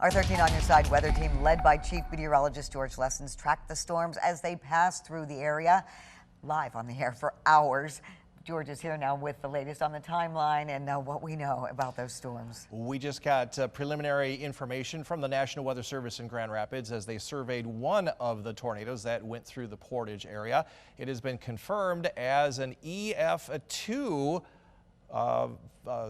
Our 13 on your side weather team, led by Chief Meteorologist George Lessons, tracked the storms as they passed through the area. Live on the air for hours. George is here now with the latest on the timeline and what we know about those storms. We just got preliminary information from the National Weather Service in Grand Rapids as they surveyed one of the tornadoes that went through the Portage area. It has been confirmed as an EF2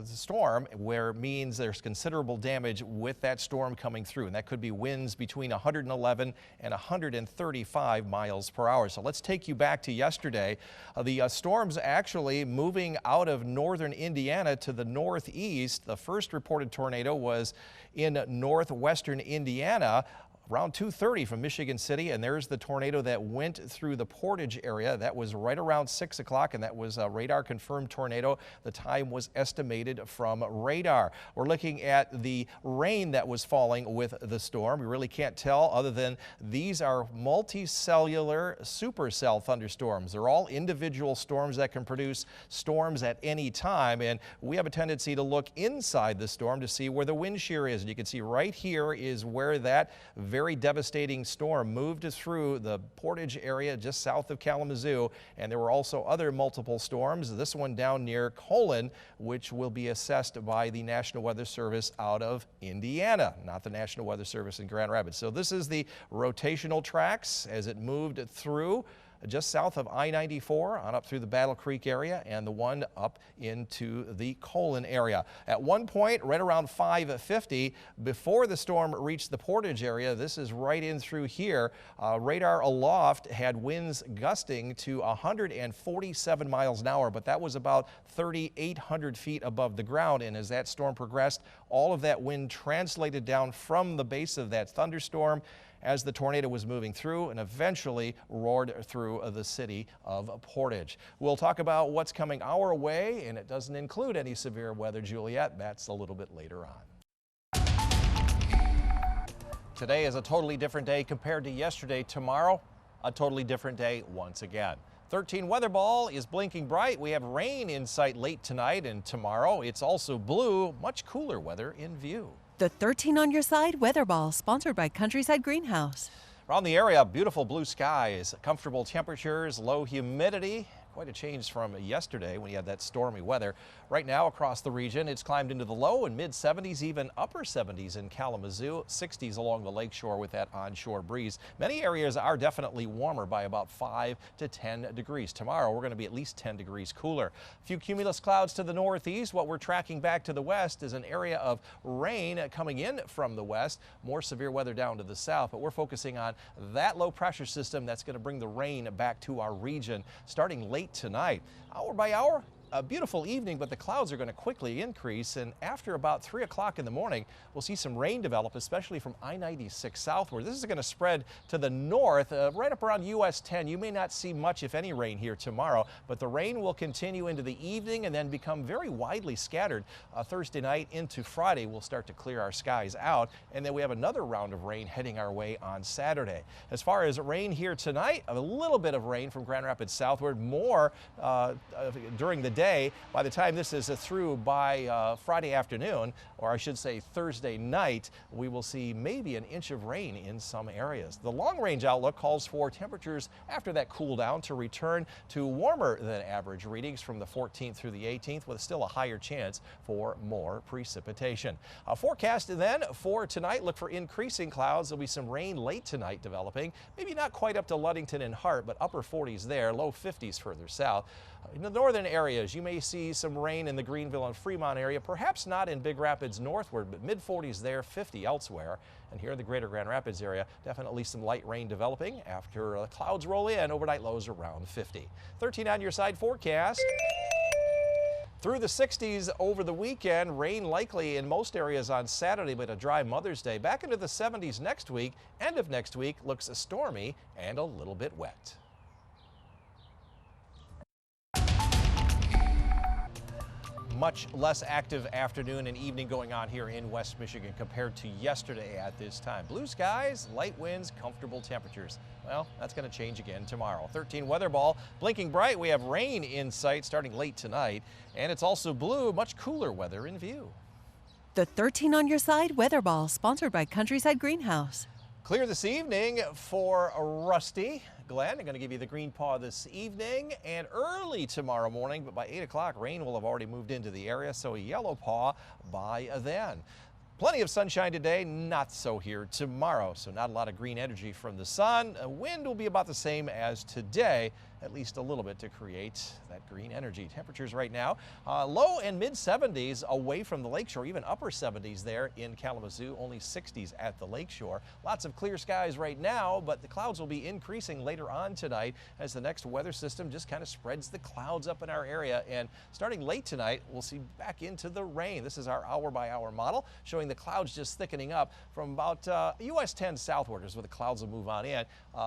storm, where it means there's considerable damage with that storm coming through, and that could be winds between 111 and 135 miles per hour. So let's take you back to yesterday. The storm's actually moving out of northern Indiana to the northeast. The first reported tornado was in northwestern Indiana around 2:30 from Michigan City, and there's the tornado that went through the Portage area. That was right around 6 o'clock, and that was a radar confirmed tornado. The time was estimated from radar. We're looking at the rain that was falling with the storm. We really can't tell other than these are multicellular supercell thunderstorms. They're all individual storms that can produce storms at any time, and we have a tendency to look inside the storm to see where the wind shear is. And you can see right here is where that very devastating storm moved through the Portage area just south of Kalamazoo, and there were also other multiple storms. This one down near Colon, which will be assessed by the National Weather Service out of Indiana, not the National Weather Service in Grand Rapids. So this is the rotational tracks as it moved through just south of I-94 on up through the Battle Creek area, and the one up into the Colon area. At one point, right around 5:50, before the storm reached the Portage area, this is right in through here, radar aloft had winds gusting to 147 miles an hour, but that was about 3,800 feet above the ground. And as that storm progressed, all of that wind translated down from the base of that thunderstorm as the tornado was moving through and eventually roared through the city of Portage. We'll talk about what's coming our way, and it doesn't include any severe weather, Juliet. That's a little bit later on. Today is a totally different day compared to yesterday. Tomorrow, a totally different day once again. 13 weather ball is blinking bright. We have rain in sight late tonight and tomorrow. It's also blue, much cooler weather in view. The 13 on your side weather ball, sponsored by Countryside Greenhouse. Around the area, beautiful blue skies, comfortable temperatures, low humidity. Quite a change from yesterday when you had that stormy weather. Right now across the region, it's climbed into the low and mid 70s, even upper 70s in Kalamazoo, 60s along the lakeshore with that onshore breeze. Many areas are definitely warmer by about 5 to 10 degrees. Tomorrow, we're going to be at least 10 degrees cooler. A few cumulus clouds to the northeast. What we're tracking back to the west is an area of rain coming in from the west. More severe weather down to the south, but we're focusing on that low pressure system that's going to bring the rain back to our region starting late tonight. Hour by hour, a beautiful evening, but the clouds are going to quickly increase, and after about 3 o'clock in the morning, we'll see some rain develop, especially from I-96 southward. This is going to spread to the north, right up around US 10. You may not see much, if any, rain here tomorrow, but the rain will continue into the evening and then become very widely scattered. Thursday night into Friday, we'll start to clear our skies out, and then we have another round of rain heading our way on Saturday. As far as rain here tonight, a little bit of rain from Grand Rapids southward, more during the day. By the time this is through by Friday afternoon, or I should say Thursday night, we will see maybe an inch of rain in some areas. The long-range outlook calls for temperatures after that cool down to return to warmer than average readings from the 14th through the 18th, with still a higher chance for more precipitation. Forecast then for tonight, look for increasing clouds. There'll be some rain late tonight developing, maybe not quite up to Ludington and Hart, but upper 40s there, low 50s further south. In the northern areas, you may see some rain in the Greenville and Fremont area, perhaps not in Big Rapids northward, but mid-40s there, 50 elsewhere. And here in the greater Grand Rapids area, definitely some light rain developing after clouds roll in, overnight lows around 50. 13 on your side forecast. Through the 60s over the weekend, rain likely in most areas on Saturday, but a dry Mother's Day. Back into the 70s next week. End of next week looks stormy and a little bit wet. Much less active afternoon and evening going on here in West Michigan compared to yesterday at this time. Blue skies, light winds, comfortable temperatures. Well, that's going to change again tomorrow. 13 weather ball blinking bright. We have rain in sight starting late tonight, and it's also blue, much cooler weather in view. The 13 on Your Side Weather Ball, sponsored by Countryside Greenhouse. Clear this evening for Rusty. Glenn, I'm going to give you the green paw this evening and early tomorrow morning, but by 8 o'clock, rain will have already moved into the area, so a yellow paw by then. Plenty of sunshine today, not so here tomorrow, so not a lot of green energy from the sun. Wind will be about the same as today, at least a little bit to create that green energy. Temperatures right now, low and mid 70s away from the lakeshore, even upper 70s there in Kalamazoo, only 60s at the lakeshore. Lots of clear skies right now, but the clouds will be increasing later on tonight as the next weather system just kind of spreads the clouds up in our area. And starting late tonight, we'll see back into the rain. This is our hour-by-hour model showing the clouds just thickening up from about US 10 southward is where the clouds will move on in.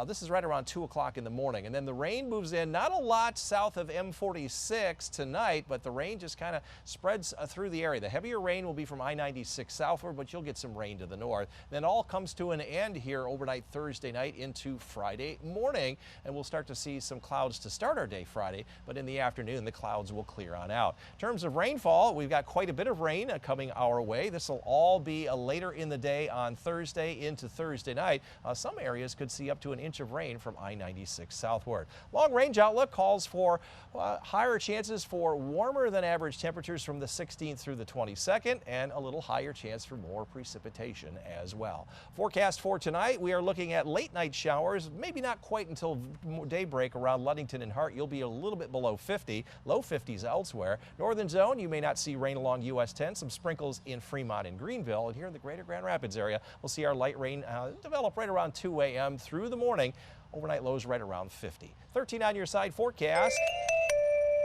This is right around 2 o'clock in the morning, and then the rain moves in. Not a lot south of M46 tonight, but the rain just kind of spreads through the area. The heavier rain will be from I-96 southward, but you'll get some rain to the north. Then all comes to an end here overnight Thursday night into Friday morning, and we'll start to see some clouds to start our day Friday, but in the afternoon the clouds will clear on out. In terms of rainfall, we've got quite a bit of rain coming our way. This will all be later in the day on Thursday into Thursday night. Some areas could see up to an inch of rain from I-96 southward. Long range outlook calls for higher chances for warmer than average temperatures from the 16th through the 22nd and a little higher chance for more precipitation as well. Forecast for tonight, we are looking at late night showers, maybe not quite until daybreak around Ludington and Hart. You'll be a little bit below 50, low 50s elsewhere. Northern zone, you may not see rain along US 10, some sprinkles in Fremont and Greenville. And here in the greater Grand Rapids area, we'll see our light rain develop right around 2 a.m. through the morning. Overnight lows right around 50. 13 on Your Side forecast.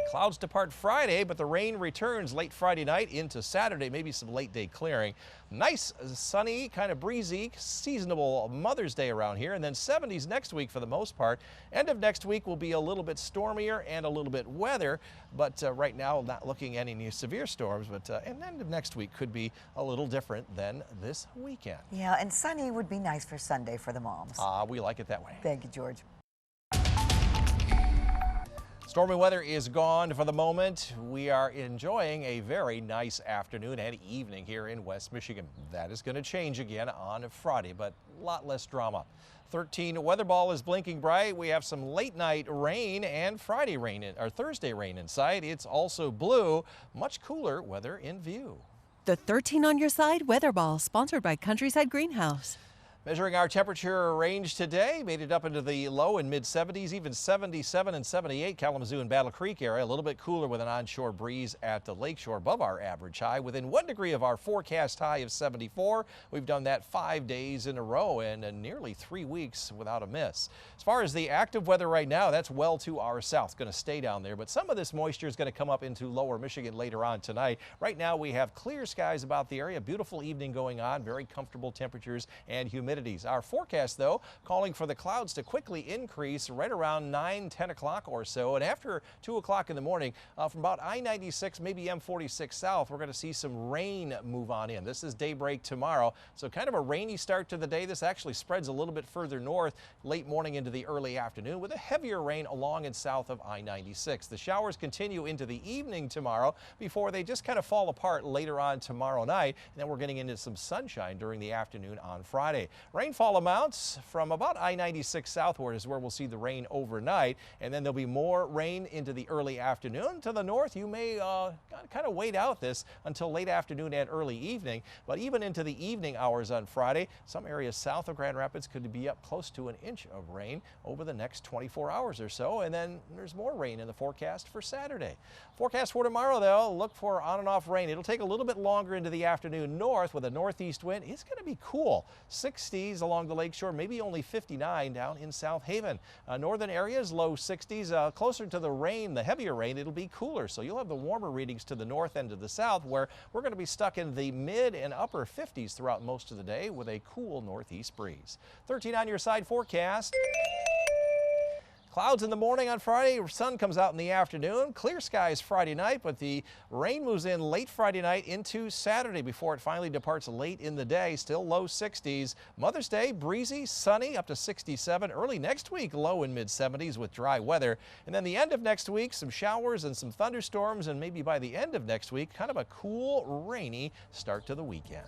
Clouds depart Friday, but the rain returns late Friday night into Saturday, maybe some late day clearing. Nice, sunny, kind of breezy, seasonable Mother's Day around here, and then 70s next week for the most part. End of next week will be a little bit stormier and a little bit weather, but right now not looking at any severe storms, but and end of next week could be a little different than this weekend. Yeah, and sunny would be nice for Sunday for the moms. We like it that way. Thank you, George. Stormy weather is gone for the moment. We are enjoying a very nice afternoon and evening here in West Michigan. That is going to change again on Friday, but a lot less drama. 13 weather ball is blinking bright. We have some late night rain and Friday rain or Thursday rain in sight. It's also blue. Much cooler weather in view. The 13 on Your Side Weather Ball, sponsored by Countryside Greenhouse. Measuring our temperature range today, made it up into the low and mid 70s, even 77 and 78 Kalamazoo and Battle Creek area. A little bit cooler with an onshore breeze at the lakeshore above our average high. Within 1 degree of our forecast high of 74. We've done that 5 days in a row and nearly 3 weeks without a miss. As far as the active weather right now, that's well to our south. Going to stay down there, but some of this moisture is going to come up into lower Michigan later on tonight. Right now we have clear skies about the area. Beautiful evening going on. Very comfortable temperatures and humidity. Our forecast, though, calling for the clouds to quickly increase right around 9, 10 o'clock or so. And after 2 o'clock in the morning, from about I-96, maybe M46 south, we're going to see some rain move on in. This is daybreak tomorrow, so kind of a rainy start to the day. This actually spreads a little bit further north late morning into the early afternoon with a heavier rain along and south of I-96. The showers continue into the evening tomorrow before they just kind of fall apart later on tomorrow night. And then we're getting into some sunshine during the afternoon on Friday. Rainfall amounts from about I-96 southward is where we'll see the rain overnight, and then there'll be more rain into the early afternoon. To the north, you may kind of wait out this until late afternoon and early evening, but even into the evening hours on Friday, some areas south of Grand Rapids could be up close to an inch of rain over the next 24 hours or so, and then there's more rain in the forecast for Saturday. Forecast for tomorrow, though, look for on and off rain. It'll take a little bit longer into the afternoon north with a northeast wind. It's going to be cool. 60s along the lakeshore, maybe only 59 down in South Haven. Northern areas, low 60s. Closer to the rain, the heavier rain, it'll be cooler. So you'll have the warmer readings to the north and to the south, where we're going to be stuck in the mid and upper 50s throughout most of the day with a cool northeast breeze. 13 on Your Side forecast. Clouds in the morning on Friday, sun comes out in the afternoon. Clear skies Friday night, but the rain moves in late Friday night into Saturday before it finally departs late in the day. Still low 60s. Mother's Day, breezy, sunny, up to 67. Early next week, low in mid 70s with dry weather. And then the end of next week, some showers and some thunderstorms, and maybe by the end of next week, kind of a cool, rainy start to the weekend.